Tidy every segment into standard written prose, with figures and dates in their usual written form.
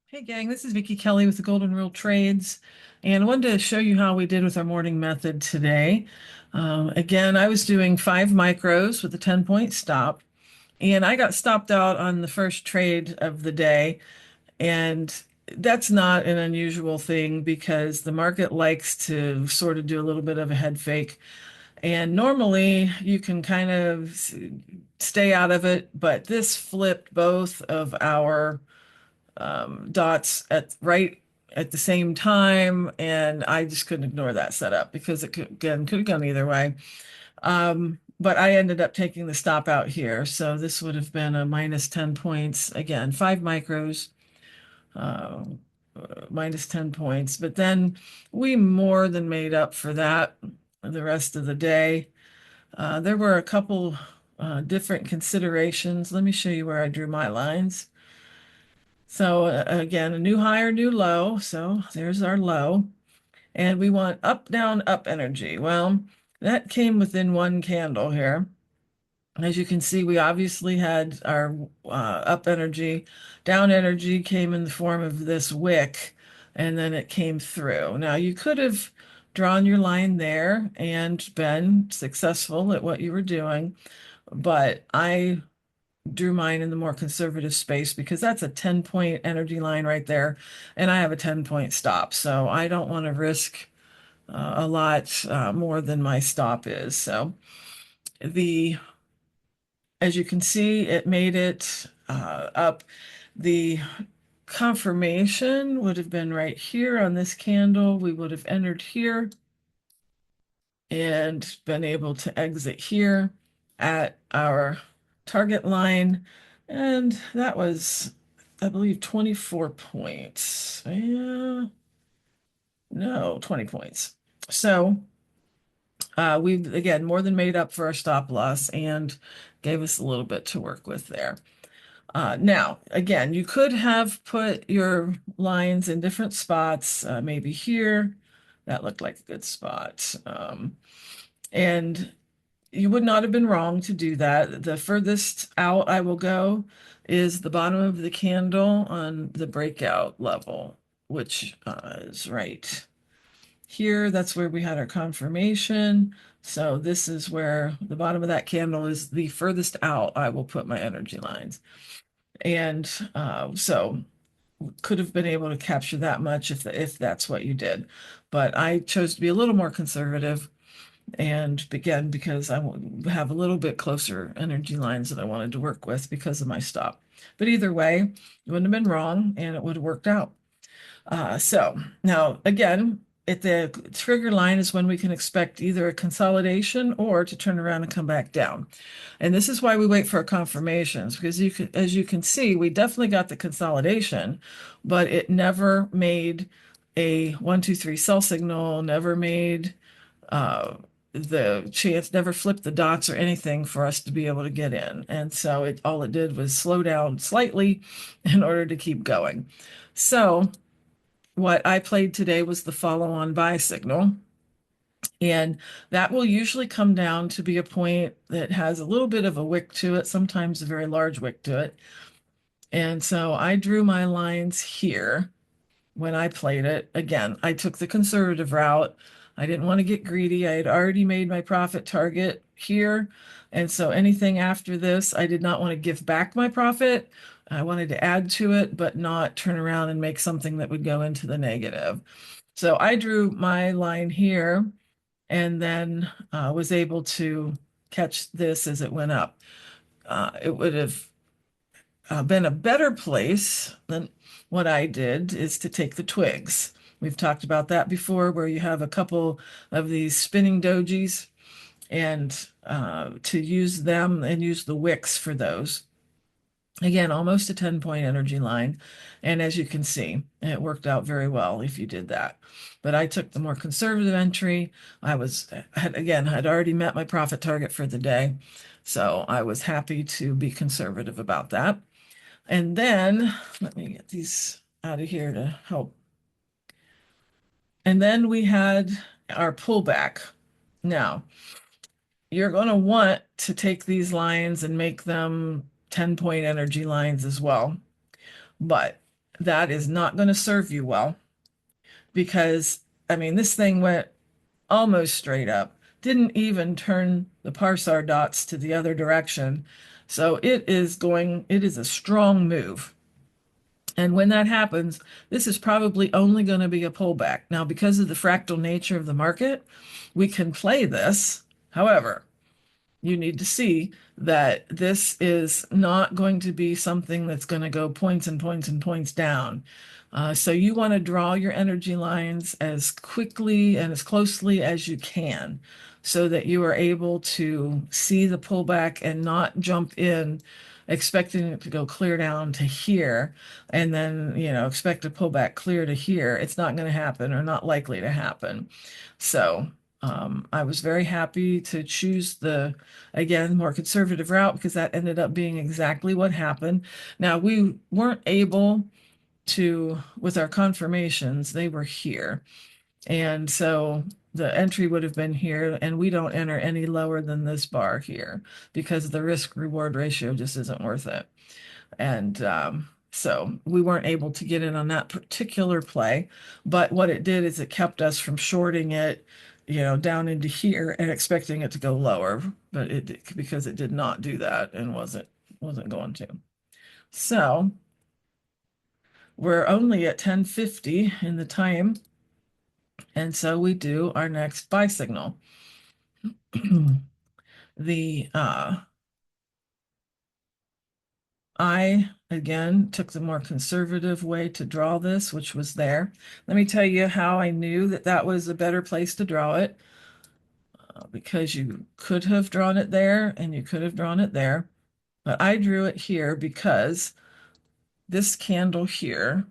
Hey gang, this is Vicki Kelly with the Golden Rule Trades, and I wanted to show you how we did with our morning method today. Again, I was doing 5 micros with a 10-point stop, and I got stopped out on the first trade of the day, and that's not an unusual thing because the market likes to sort of do a little bit of a head fake, and normally you can kind of stay out of it, but this flipped both of our dots at right at the same time, and I just couldn't ignore that setup because it could have gone either way. But I ended up taking the stop out here, so this would have been a minus 10 points again, 5 micros, uh, minus 10 points. But then we more than made up for that the rest of the day. There were a couple different considerations. Let me show you where I drew my lines. So again, a new high or new low. So there's our low. And we want up, down, up energy. Well, that came within one candle here. As you can see, we obviously had our up energy. Down energy came in the form of this wick, and then it came through. Now, you could have drawn your line there and been successful at what you were doing, but I drew mine in the more conservative space because that's a 10-point energy line right there, and I have a 10-point stop. So I don't want to risk a lot more than my stop is. So the, as you can see, it made it up. The confirmation would have been right here on this candle. We would have entered here and been able to exit here at our target line. And that was, I believe, 24 points. Yeah, no, 20 points. So we've, again, more than made up for our stop loss and gave us a little bit to work with there. Now, again, you could have put your lines in different spots, maybe here. That looked like a good spot. And you would not have been wrong to do that. The furthest out I will go is the bottom of the candle on the breakout level, which is right here. That's where we had our confirmation. So this is where the bottom of that candle is the furthest out I will put my energy lines. And so could have been able to capture that much if that's what you did. But I chose to be a little more conservative, and again, because I have a little bit closer energy lines that I wanted to work with because of my stop. But either way, it wouldn't have been wrong and it would have worked out. So now again, at the trigger line is when we can expect either a consolidation or to turn around and come back down. And this is why we wait for confirmations, because as you can see, we definitely got the consolidation, but it never made a 1, 2, 3 sell signal, never made uh, the chance, never flipped the dots or anything for us to be able to get in. And so all it did was slow down slightly in order to keep going. So what I played today was the follow-on buy signal. And that will usually come down to be a point that has a little bit of a wick to it, sometimes a very large wick to it. And so I drew my lines here when I played it. Again, I took the conservative route. I didn't want to get greedy. I had already made my profit target here. And so anything after this, I did not want to give back my profit. I wanted to add to it, but not turn around and make something that would go into the negative. So I drew my line here and then was able to catch this as it went up. It would have been a better place than what I did is to take the twigs. We've talked about that before, where you have a couple of these spinning dojis and to use them and use the wicks for those. Again, almost a 10-point energy line. And as you can see, it worked out very well if you did that. But I took the more conservative entry. Had already met my profit target for the day. So I was happy to be conservative about that. And then let me get these out of here to help. And then we had our pullback. Now, you're going to want to take these lines and make them 10-point energy lines as well. But that is not going to serve you well because, I mean, this thing went almost straight up, didn't even turn the Parsar dots to the other direction. So it is a strong move. And when that happens, this is probably only going to be a pullback. Now, because of the fractal nature of the market, we can play this. However, you need to see that this is not going to be something that's going to go points and points and points down. So you want to draw your energy lines as quickly and as closely as you can so that you are able to see the pullback and not jump in expecting it to go clear down to here and then, expect a pullback clear to here. It's not going to happen or not likely to happen. So I was very happy to choose the, again, more conservative route because that ended up being exactly what happened. Now, we weren't able to, with our confirmations, they were here. And so the entry would have been here, and we don't enter any lower than this bar here because the risk reward ratio just isn't worth it. And so we weren't able to get in on that particular play. But what it did is it kept us from shorting it, down into here and expecting it to go lower. But because it did not do that and wasn't going to. So we're only at 10:50 in the time. And so we do our next buy signal. The I, again, took the more conservative way to draw this, which was there. Let me tell you how I knew that that was a better place to draw it, because you could have drawn it there and you could have drawn it there. But I drew it here because this candle here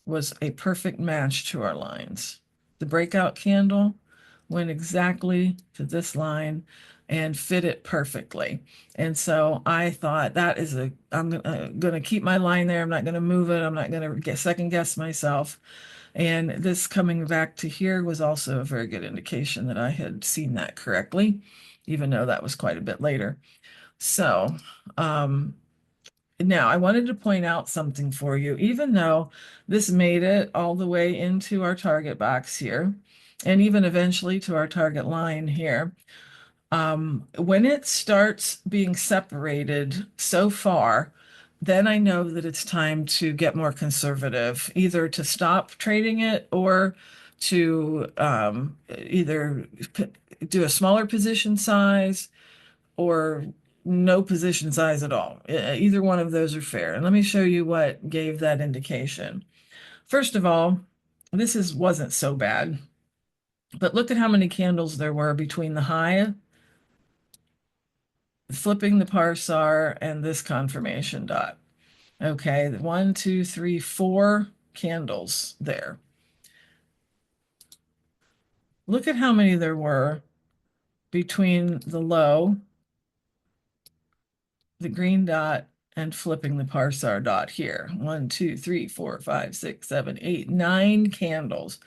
was a perfect match to our lines. The breakout candle went exactly to this line and fit it perfectly. And so I thought I'm going to keep my line there. I'm not going to move it. I'm not going to second guess myself. And this coming back to here was also a very good indication that I had seen that correctly, even though that was quite a bit later. So, now I wanted to point out something for you, even though this made it all the way into our target box here, and even eventually to our target line here. When it starts being separated so far, then I know that it's time to get more conservative, either to stop trading it or to either do a smaller position size or no position size at all. Either one of those are fair. And let me show you what gave that indication. First of all, wasn't so bad, but look at how many candles there were between the high, flipping the parsar, and this confirmation dot. Okay, 1, 2, 3, 4 candles there. Look at how many there were between the low, the green dot, and flipping the parsar dot here. 1, 2, 3, 4, 5, 6, 7, 8, 9 candles.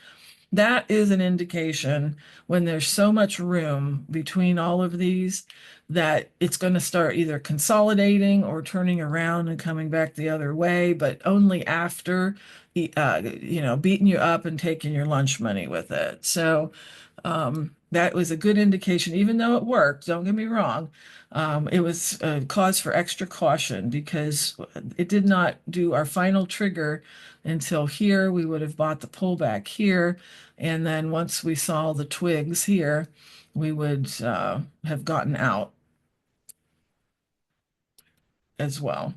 That is an indication when there's so much room between all of these that it's going to start either consolidating or turning around and coming back the other way, but only after, beating you up and taking your lunch money with it. So that was a good indication, even though it worked, don't get me wrong. It was a cause for extra caution because it did not do our final trigger until here. We would have bought the pullback here. And then once we saw the twigs here, we would have gotten out as well.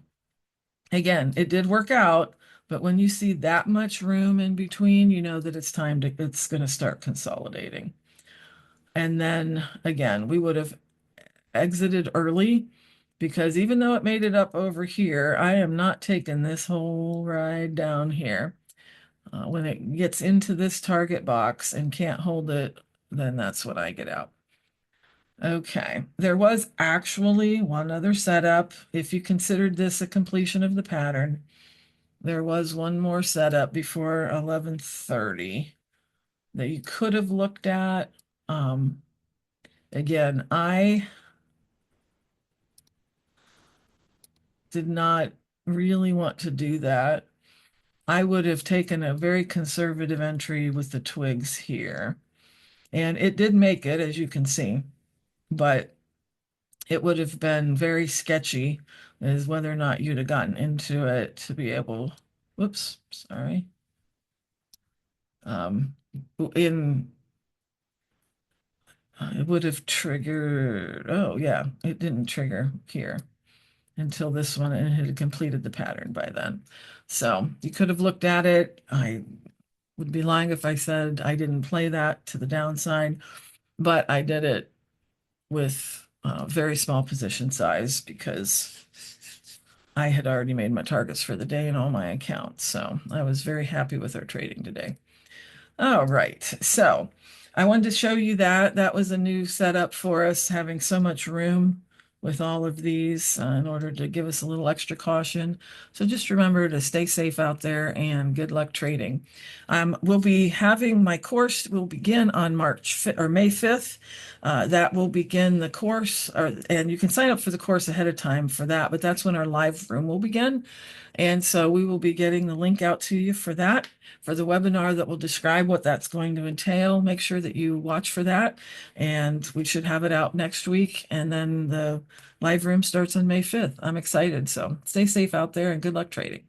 Again, it did work out, but when you see that much room in between, you know that it's going to start consolidating. And then again, we would have exited early because even though it made it up over here, I am not taking this whole ride down here. When it gets into this target box and can't hold it, then that's when I get out. Okay, there was actually one other setup. If you considered this a completion of the pattern, there was one more setup before 11:30 that you could have looked at. Again, I did not really want to do that. I would have taken a very conservative entry with the twigs here. And it did make it, as you can see, but it would have been very sketchy as whether or not you'd have gotten into it to be able, whoops, sorry. Um, in it would have triggered, oh yeah, it didn't trigger here until this one and it had completed the pattern by then. So you could have looked at it. I would be lying if I said I didn't play that to the downside, but I did it with very small position size because I had already made my targets for the day in all my accounts. So I was very happy with our trading today. All right, so I wanted to show you that. That was a new setup for us, having so much room with all of these in order to give us a little extra caution. So just remember to stay safe out there and good luck trading. We'll be having my course will begin on March 5th or May 5th. That will begin the course, and you can sign up for the course ahead of time for that, but that's when our live room will begin. And so we will be getting the link out to you for that, for the webinar that will describe what that's going to entail. Make sure that you watch for that. And we should have it out next week. And then the live room starts on May 5th. I'm excited. So stay safe out there and good luck trading.